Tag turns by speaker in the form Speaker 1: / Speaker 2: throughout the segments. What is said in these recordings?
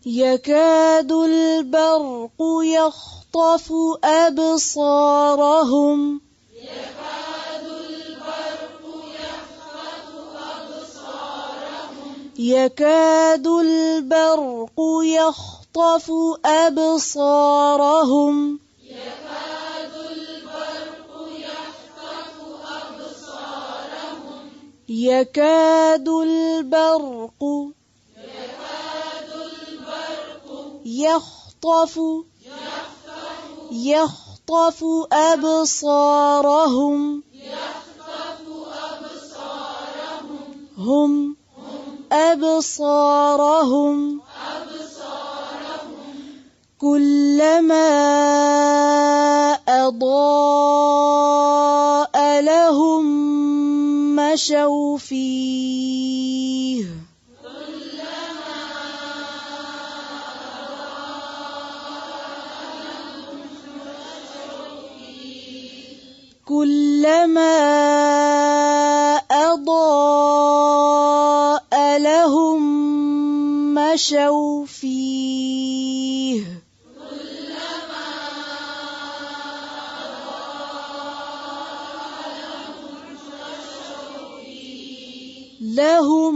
Speaker 1: يكاد البرق يخطف أبصارهم يكاد البرق يخطف أبصارهم يكاد البرق يخطف أبصارهم هم أبصارهم كلما أضاء لهم مشوا فيه كلما أضاء لهم مشوا فيه لهم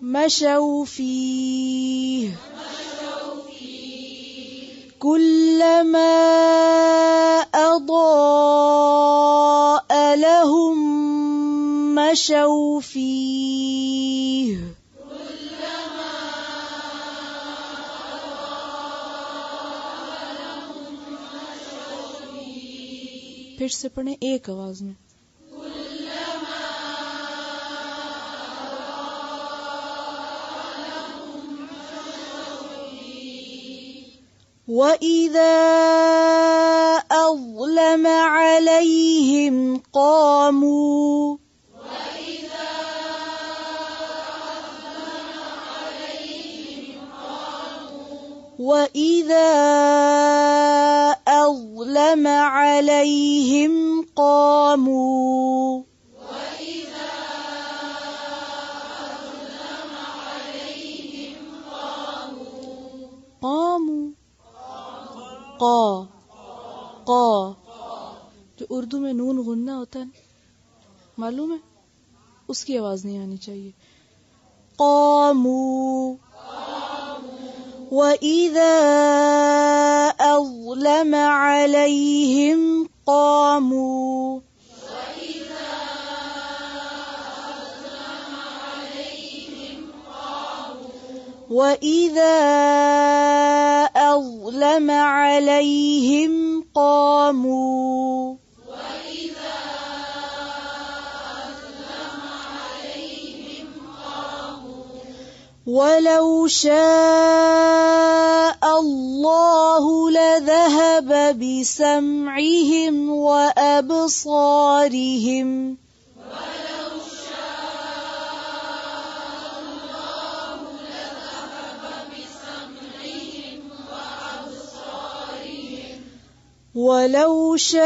Speaker 1: مشوا فيه كلما أضاء لهم مشوا فيه پھر سے پڑھیں ایک آواز میں وَإِذَا أَظْلَمَ عَلَيْهِمْ قَامُوا وَإِذَا أَظْلَمَ عَلَيْهِمْ قَامُوا قا جو اردو میں نون غنہ ہوتا ہے معلوم ہے اس کی آواز نہیں آنی چاہیے قاموا وَإِذَا أَظْلَمَ عَلَيْهِمْ قَامُوا وَإِذَا أَظْلَمَ عَلَيْهِمْ قَامُوا وَلَوْ شَاءَ اللَّهُ لَذَهَبَ بِسَمْعِهِمْ وَأَبْصَارِهِمْ ولو شاء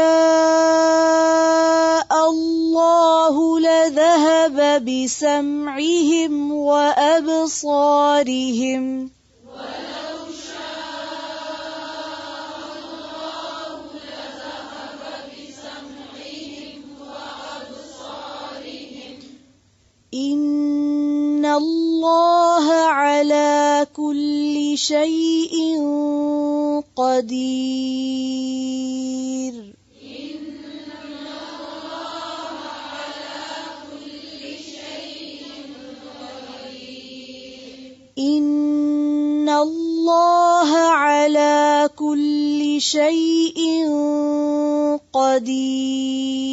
Speaker 1: الله لذهب بسمعهم وأبصارهم إن الله على كل شيء قدير إن الله على كل شيء قدير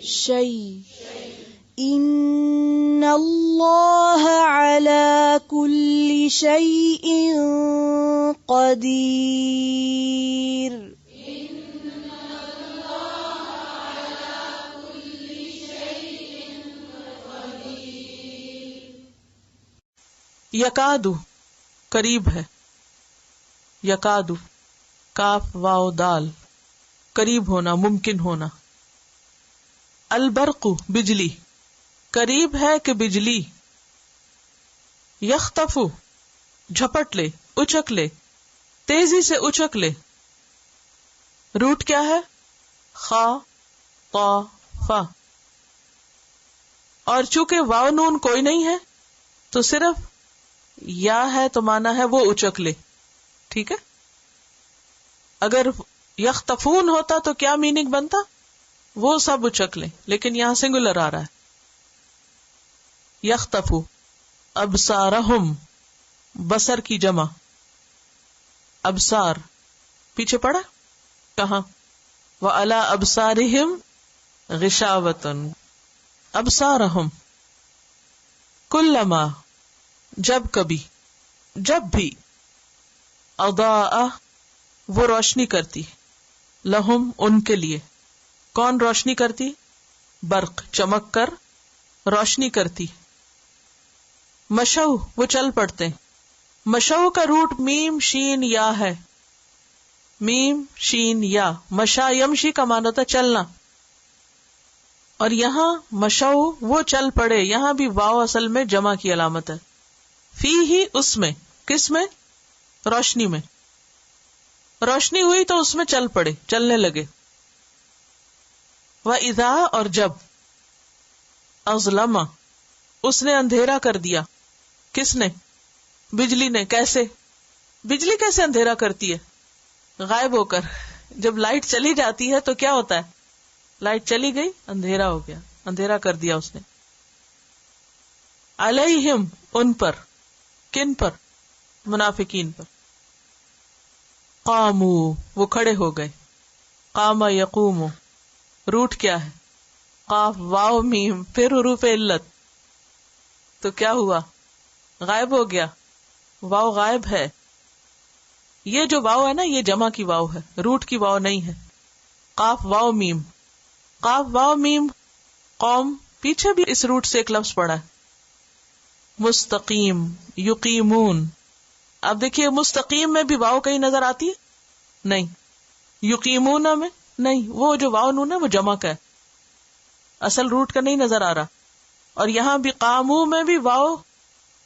Speaker 1: شيء إن الله على كل شيء قدير
Speaker 2: یکادو قریب ہے، یکادو کاف واو دال قریب ہونا، ممکن ہونا. البرق بجلی قریب ہے کہ بجلی. یخطف جھپٹ لے، اچک لے، تیزی سے اچک لے. روٹ کیا ہے؟ خا طا فا. اور چونکہ واو نون کوئی نہیں ہے تو صرف یا ہے تو مانا ہے وہ اچک لے. ٹھیک ہے. اگر یختفون ہوتا تو کیا میننگ بنتا؟ وہ سب اچک لیں، لیکن یہاں سنگولر آ رہا ہے. یختفو ابصارہم بصر کی جمع. ابصار پیچھے پڑا کہاں؟ وعلی ابصارہم غشاوۃ. ابصارہم کلما جب کبھی، جب بھی، اضاء وہ روشنی کرتی، لہم ان کے لیے. کون روشنی کرتی؟ برق چمک کر روشنی کرتی. مشو وہ چل پڑتے. مشو کا روٹ میم شین یا ہے، میم شین یا. مشا یمشی کا معنی ہوتا ہے چلنا، اور یہاں مشو وہ چل پڑے، یہاں بھی واو اصل میں جمع کی علامت ہے. فی ہی اس میں، کس میں؟ روشنی میں. روشنی ہوئی تو اس میں چل پڑے، چلنے لگے. وَإِذَا اور جب، اظلم اس نے اندھیرا کر دیا. کس نے؟ بجلی نے. کیسے؟ بجلی کیسے اندھیرا کرتی ہے؟ غائب ہو کر. جب لائٹ چلی جاتی ہے تو کیا ہوتا ہے؟ لائٹ چلی گئی، اندھیرا ہو گیا، اندھیرا کر دیا اس نے. علیہم ان پر. کن پر؟ منافقین پر. قامو وہ کھڑے ہو گئے. قام یقوم روٹ کیا ہے؟ قاف واو میم پھر حروف علت. تو کیا ہوا؟ غائب ہو گیا. واو غائب ہے. یہ جو واو ہے نا یہ جمع کی واو ہے، روٹ کی واو نہیں ہے. قاف واو میم، قاف واو میم. قوم پیچھے بھی اس روٹ سے ایک لفظ پڑا ہے. مستقیم یقیمون. اب دیکھیے مستقیم میں بھی واو کہیں نظر آتی ہے؟ نہیں. یقیمون میں نہیں. وہ جو واو نون ہے وہ جمع کا ہے، اصل روٹ کا نہیں نظر آ رہا. اور یہاں بھی قامو میں بھی واو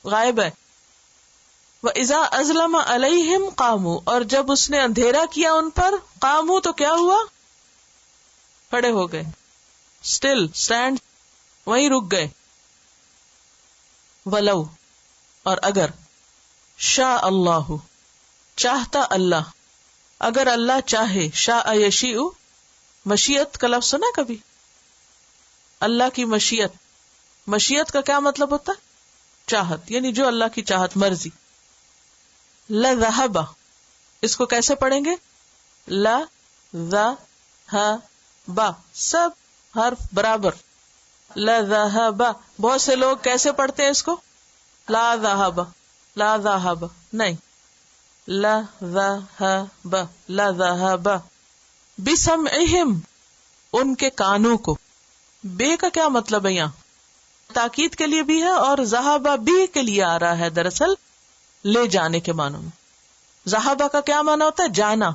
Speaker 2: غائب ہے. وَإِذَا أَظْلَمَ عَلَيْهِمْ قَامُوا اور جب اس نے اندھیرا کیا ان پر، قامو تو کیا ہوا؟ کھڑے ہو گئے. اسٹل اسٹینڈ، وہیں رک گئے. ولو اور اگر، شاء اللہ چاہتا اللہ، اگر اللہ چاہے. شاء یشیء مشیت کا لفظ سنا کبھی؟ اللہ کی مشیت. مشیت کا کیا مطلب ہوتا ہے؟ چاہت، یعنی جو اللہ کی چاہت مرضی. لذہب اس کو کیسے پڑھیں گے؟ لا ذہب سب حرف برابر. لذہب بہت سے لوگ کیسے پڑھتے ہیں اس کو؟ لا ذہب، لا ذہب نہیں، لا ذہب، لا ذہب. بسمعہم ان کے کانوں کو. بے کا کیا مطلب ہے؟ یہاں تاکید کے لیے بھی ہے اور ذہب بھی کے لیے آ رہا ہے، دراصل لے جانے کے معنوں میں. ذہبہ کا کیا معنی ہوتا ہے؟ جانا.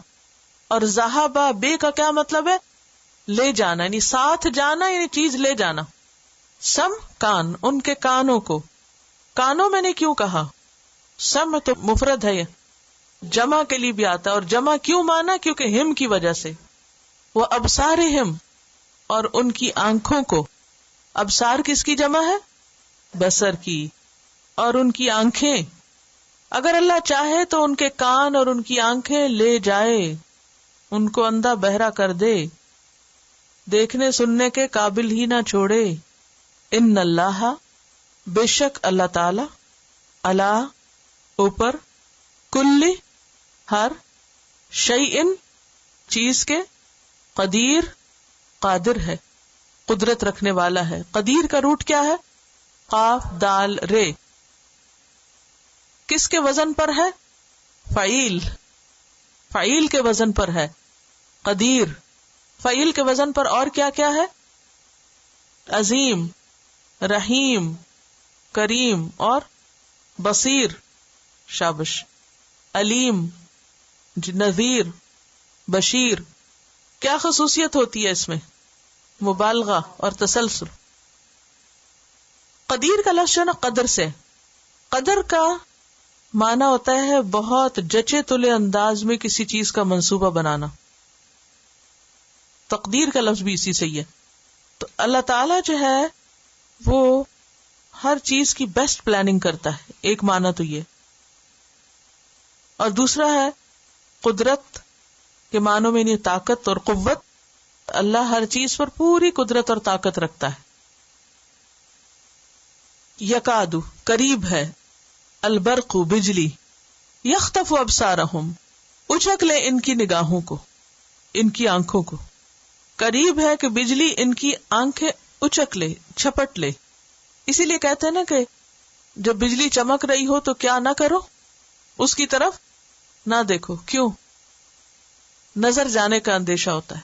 Speaker 2: اور ذہبہ بے کا کیا مطلب ہے؟ لے جانا، یعنی ساتھ جانا، یعنی چیز لے جانا. سم کان ان کے کانوں کو. کانوں میں نے کیوں کہا؟ سم تو مفرد ہے، جمع کے لیے بھی آتا ہے. اور جمع کیوں مانا؟ کیونکہ ہم کی وجہ سے. وہ ابصارہم اور ان کی آنکھوں کو. ابصار کس کی جمع ہے؟ بصر کی. اور ان کی آنکھیں. اگر اللہ چاہے تو ان کے کان اور ان کی آنکھیں لے جائے، ان کو اندھا بہرا کر دے، دیکھنے سننے کے قابل ہی نہ چھوڑے. ان اللہ بے شک اللہ تعالی، اللہ اوپر، کل ہر، شیئن چیز کے، قدیر قادر ہے، قدرت رکھنے والا ہے. قدیر کا روٹ کیا ہے؟ قاف دال رے. کس کے وزن پر ہے؟ فعیل. فعیل کے وزن پر ہے قدیر. فعیل کے وزن پر اور کیا کیا ہے؟ عظیم، رحیم، کریم اور بصیر شابش، علیم نذیر بشیر. کیا خصوصیت ہوتی ہے اس میں؟ مبالغہ اور تسلسل. قدیر کا لفظ جو نا قدر سے، قدر کا معنی ہوتا ہے بہت جچے تلے انداز میں کسی چیز کا منصوبہ بنانا. تقدیر کا لفظ بھی اسی سے ہی ہے. تو اللہ تعالی جو ہے وہ ہر چیز کی بیسٹ پلاننگ کرتا ہے، ایک معنی تو یہ. اور دوسرا ہے قدرت کے معنوں میں نہیں، طاقت اور قوت. اللہ ہر چیز پر پوری قدرت اور طاقت رکھتا ہے. یکادو قریب ہے، البرق بجلی، یخطف ابصارہم اچک لے ان کی نگاہوں کو، ان کی آنکھوں کو. قریب ہے کہ بجلی ان کی آنکھیں اچک لے، چھپٹ لے. اسی لیے کہتے ہیں نا کہ جب بجلی چمک رہی ہو تو کیا نہ کرو، اس کی طرف نہ دیکھو. کیوں؟ نظر جانے کا اندیشہ ہوتا ہے.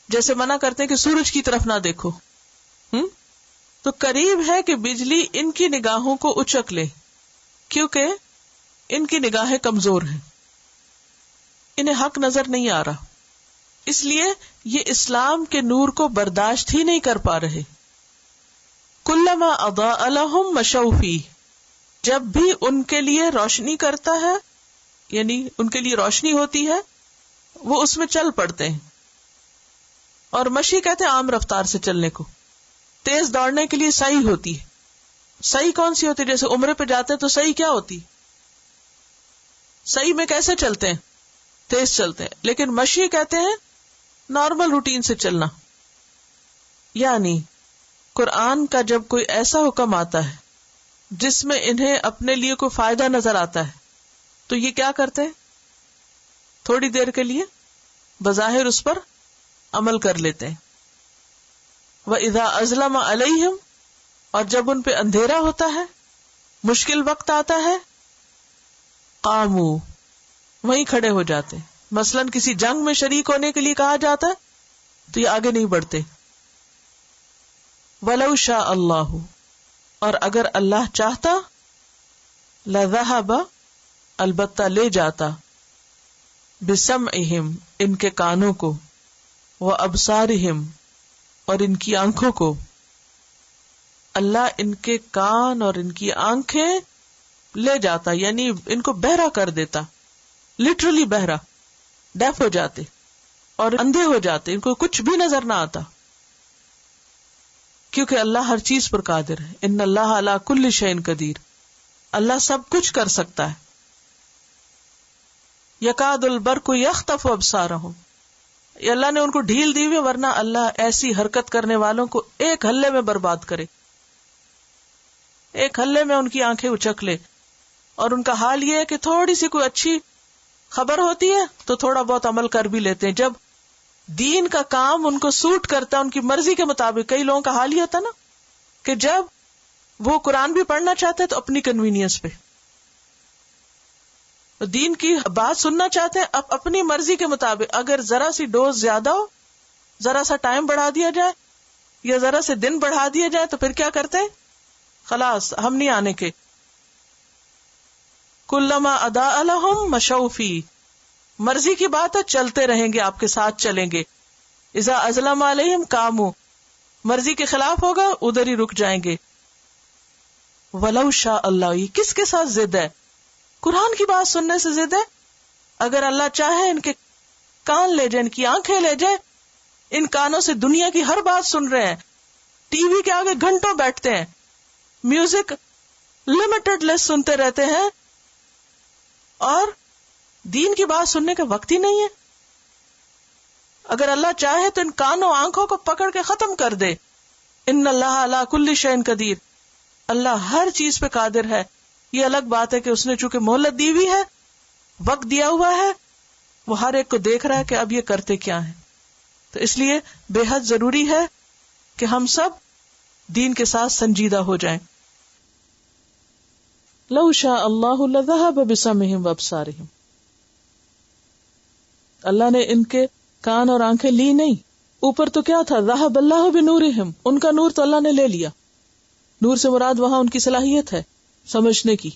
Speaker 2: جیسے منع کرتے ہیں کہ سورج کی طرف نہ دیکھو. تو قریب ہے کہ بجلی ان کی نگاہوں کو اچک لے، کیونکہ ان کی نگاہیں کمزور ہیں، انہیں حق نظر نہیں آ رہا، اس لیے یہ اسلام کے نور کو برداشت ہی نہیں کر پا رہے. کلما اضاء لهم مشوا فیہ، جب بھی ان کے لیے روشنی کرتا ہے، یعنی ان کے لیے روشنی ہوتی ہے، وہ اس میں چل پڑتے ہیں. اور مشی کہتے ہیں عام رفتار سے چلنے کو. تیز دوڑنے کے لیے سعی ہوتی ہے. سعی کون سی ہوتی ہے؟ جیسے عمرے پہ جاتے ہیں تو سعی کیا ہوتی؟ سعی میں کیسے چلتے ہیں؟ تیز چلتے ہیں. لیکن مشی کہتے ہیں نارمل روٹین سے چلنا. یعنی قرآن کا جب کوئی ایسا حکم آتا ہے جس میں انہیں اپنے لیے کوئی فائدہ نظر آتا ہے تو یہ کیا کرتے ہیں؟ تھوڑی دیر کے لیے بظاہر اس پر عمل کر لیتے ہیں. وَإِذَا أَظْلَمَ عَلَيْهِمْ، اور جب ان پہ اندھیرا ہوتا ہے، مشکل وقت آتا ہے، قاموا، وہیں کھڑے ہو جاتے. مثلاً کسی جنگ میں شریک ہونے کے لیے کہا جاتا ہے تو یہ آگے نہیں بڑھتے. وَلَوْ شَاءَ اللَّهُ، اور اگر اللہ چاہتا، لَذَهَبَ، البتہ لے جاتا، بِسَمْعِهِمْ، ان کے کانوں کو، وَأَبْصَارِهِمْ، اور ان کی آنکھوں کو. اللہ ان کے کان اور ان کی آنکھیں لے جاتا، یعنی ان کو بہرا کر دیتا، لٹرلی بہرا، ڈیف ہو جاتے اور اندھے ہو جاتے، ان کو کچھ بھی نظر نہ آتا. کیونکہ اللہ ہر چیز پر قادر ہے. ان اللہ علی کل شیء قدیر، اللہ سب کچھ کر سکتا ہے. یکاد البرق یخطف ابصارہم، یہ اللہ نے ان کو ڈھیل دی ہوئی، ورنہ اللہ ایسی حرکت کرنے والوں کو ایک ہلے میں برباد کرے، ایک ہلے میں ان کی آنکھیں اچک لے. اور ان کا حال یہ ہے کہ تھوڑی سی کوئی اچھی خبر ہوتی ہے تو تھوڑا بہت عمل کر بھی لیتے ہیں. جب دین کا کام ان کو سوٹ کرتا ہے ان کی مرضی کے مطابق، کئی لوگوں کا حال یہ ہوتا ہے نا کہ جب وہ قرآن بھی پڑھنا چاہتے ہیں تو اپنی کنوینئنس پہ، دین کی بات سننا چاہتے ہیں اب اپنی مرضی کے مطابق. اگر ذرا سی ڈوز زیادہ ہو، ذرا سا ٹائم بڑھا دیا جائے یا ذرا سے دن بڑھا دیا جائے تو پھر کیا کرتے ہیں؟ خلاص ہم نہیں آنے کے. کلما اضاء لهم مشوا فیہ، مرضی کی بات ہے چلتے رہیں گے، آپ کے ساتھ چلیں گے. اذا اظلم علیہم قاموا، مرضی کے خلاف ہوگا ادھر ہی رک جائیں گے. ولو شاء اللہ، یہ کس کے ساتھ ضد ہے؟ قرآن کی بات سننے سے ضد ہے. اگر اللہ چاہے ان کے کان لے جائے، ان کی آنکھیں لے جائے، ان کانوں سے دنیا کی ہر بات سن رہے ہیں، ٹی وی کے آگے گھنٹوں بیٹھتے ہیں، میوزک لمیٹڈ لیس سنتے رہتے ہیں، اور دین کی بات سننے کا وقت ہی نہیں ہے. اگر اللہ چاہے تو ان کانوں آنکھوں کو پکڑ کے ختم کر دے. ان اللہ علی کل شیء قدیر، اللہ ہر چیز پہ قادر ہے. یہ الگ بات ہے کہ اس نے چونکہ مہلت دی ہوئی ہے، وقت دیا ہوا ہے، وہ ہر ایک کو دیکھ رہا ہے کہ اب یہ کرتے کیا ہیں. تو اس لیے بے حد ضروری ہے کہ ہم سب دین کے ساتھ سنجیدہ ہو جائیں. لو شاء اللہ لذهب بسمعهم وابصارهم، اللہ نے ان کے کان اور آنکھیں لی نہیں، اوپر تو کیا تھا؟ ذهب اللہ بنورہم، ان کا نور تو اللہ نے لے لیا. نور سے مراد وہاں ان کی صلاحیت ہے سمجھنے کی.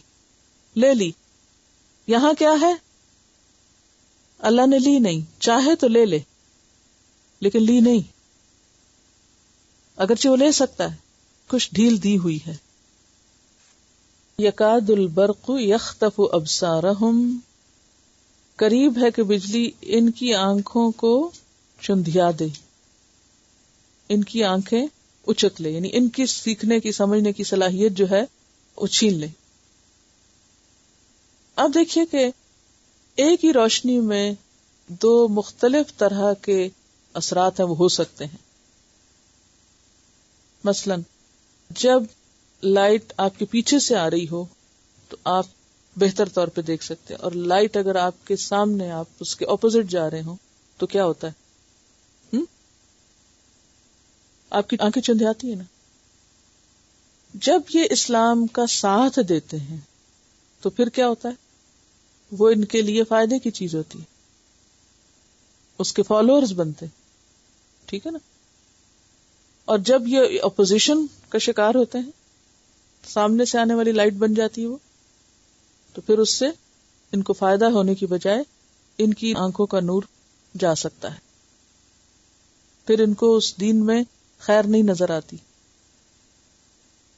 Speaker 2: لے لی. یہاں کیا ہے؟ اللہ نے لی نہیں، چاہے تو لے لے لیکن لی نہیں. اگرچہ وہ لے سکتا ہے، کچھ ڈھیل دی ہوئی ہے. یکاد البرق یخطف ابصارہم، قریب ہے کہ بجلی ان کی آنکھوں کو چندھیا دے، ان کی آنکھیں اچک لے، یعنی ان کی سیکھنے کی سمجھنے کی صلاحیت جو ہے وہ چھین لے. اب دیکھیے کہ ایک ہی روشنی میں دو مختلف طرح کے اثرات ہیں وہ ہو سکتے ہیں. مثلا جب لائٹ آپ کے پیچھے سے آ رہی ہو تو آپ بہتر طور پہ دیکھ سکتے ہیں، اور لائٹ اگر آپ کے سامنے، آپ اس کے اپوزٹ جا رہے ہوں تو کیا ہوتا ہے؟ آپ کی آنکھیں چندھیاتی ہیں نا. جب یہ اسلام کا ساتھ دیتے ہیں تو پھر کیا ہوتا ہے؟ وہ ان کے لیے فائدے کی چیز ہوتی ہے، اس کے فالوورز بنتے، ٹھیک ہے نا. اور جب یہ اپوزیشن کا شکار ہوتے ہیں، سامنے سے آنے والی لائٹ بن جاتی ہے وہ، تو پھر اس سے ان کو فائدہ ہونے کی بجائے ان کی آنکھوں کا نور جا سکتا ہے، پھر ان کو اس دین میں خیر نہیں نظر آتی،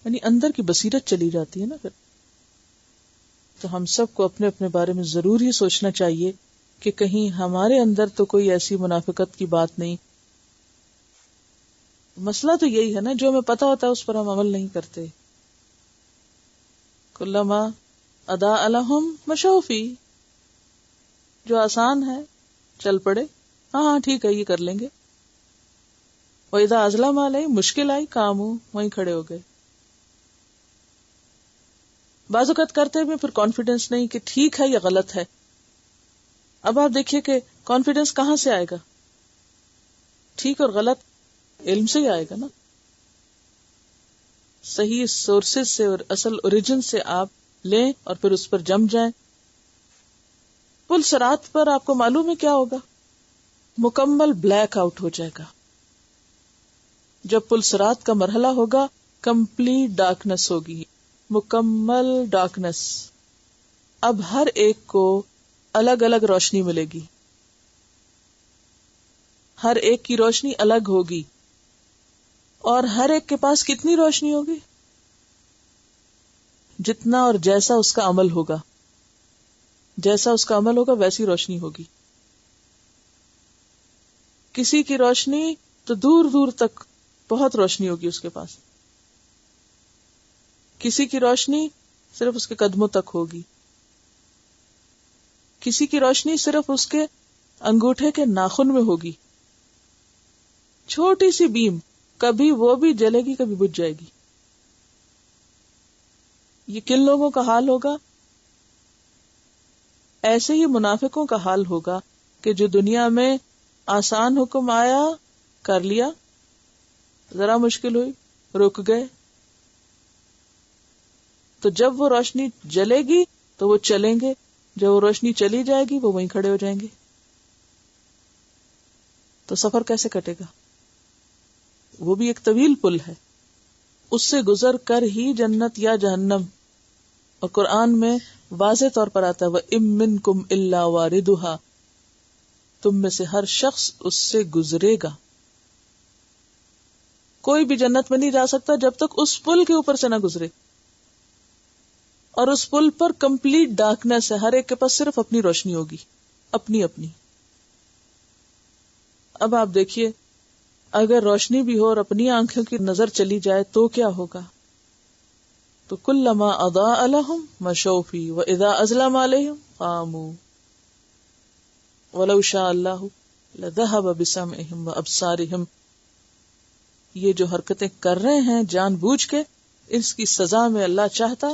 Speaker 2: یعنی اندر کی بصیرت چلی جاتی ہے نا. پھر تو ہم سب کو اپنے اپنے بارے میں ضرور ہی سوچنا چاہیے کہ کہیں ہمارے اندر تو کوئی ایسی منافقت کی بات نہیں. مسئلہ تو یہی ہے نا، جو ہمیں پتا ہوتا ہے اس پر ہم عمل نہیں کرتے. کلما اضاء لهم مشوا فیہ، جو آسان ہے چل پڑے، ہاں ٹھیک ہے یہ کر لیں گے. وَإِذَا أَظْلَمَ عَلَيْهِ، مشکل آئی کام ہو وہیں کھڑے ہو گئے. بعض اوقات کرتے ہوئے پھر کانفیڈنس نہیں کہ ٹھیک ہے یا غلط ہے. اب آپ دیکھیے کہ کانفیڈنس کہاں سے آئے گا؟ ٹھیک اور غلط علم سے ہی آئے گا نا. صحیح سورسز سے اور اصل اوریجن سے آپ لیں اور پھر اس پر جم جائیں. پل صراط پر آپ کو معلوم ہے کیا ہوگا؟ مکمل بلیک آؤٹ ہو جائے گا. جب پل صراط کا مرحلہ ہوگا کمپلیٹ ڈارکنس ہوگی، مکمل ڈارکنس. اب ہر ایک کو الگ الگ روشنی ملے گی، ہر ایک کی روشنی الگ ہوگی. اور ہر ایک کے پاس کتنی روشنی ہوگی؟ جتنا اور جیسا اس کا عمل ہوگا، جیسا اس کا عمل ہوگا ویسی روشنی ہوگی. کسی کی روشنی تو دور دور تک بہت روشنی ہوگی اس کے پاس، کسی کی روشنی صرف اس کے قدموں تک ہوگی، کسی کی روشنی صرف اس کے انگوٹھے کے ناخن میں ہوگی. چھوٹی سی بیم، کبھی وہ بھی جلے گی کبھی بجھ جائے گی. یہ کن لوگوں کا حال ہوگا؟ ایسے ہی منافقوں کا حال ہوگا کہ جو دنیا میں آسان حکم آیا کر لیا، ذرا مشکل ہوئی رک گئے، تو جب وہ روشنی جلے گی تو وہ چلیں گے، جب وہ روشنی چلی جائے گی وہ وہیں کھڑے ہو جائیں گے. تو سفر کیسے کٹے گا؟ وہ بھی ایک طویل پل ہے، اس سے گزر کر ہی جنت یا جہنم. اور قرآن میں واضح طور پر آتا ہے وَإِن مِّنكُمْ إِلَّا وَارِدُهَا، تم میں سے ہر شخص اس سے گزرے گا. کوئی بھی جنت میں نہیں جا سکتا جب تک اس پل کے اوپر سے نہ گزرے. اور اس پل پر کمپلیٹ ڈارکنیس ہے، ہر ایک کے پاس صرف اپنی روشنی ہوگی، اپنی اپنی. اب آپ دیکھیے اگر روشنی بھی ہو اور اپنی آنکھوں کی نظر چلی جائے تو کیا ہوگا؟ تو کلما اضاء لهم مشوا فیہ واذا اظلم علیہم قاموا ولو شاء اللہ لذهب بسمعهم وابصارهم. یہ جو حرکتیں کر رہے ہیں جان بوجھ کے، اس کی سزا میں اللہ چاہتا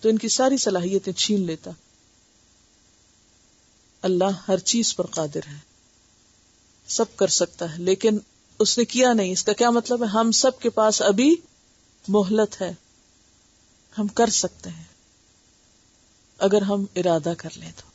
Speaker 2: تو ان کی ساری صلاحیتیں چھین لیتا. اللہ ہر چیز پر قادر ہے، سب کر سکتا ہے، لیکن اس نے کیا نہیں. اس کا کیا مطلب ہے؟ ہم سب کے پاس ابھی مہلت ہے، ہم کر سکتے ہیں اگر ہم ارادہ کر لیں تو.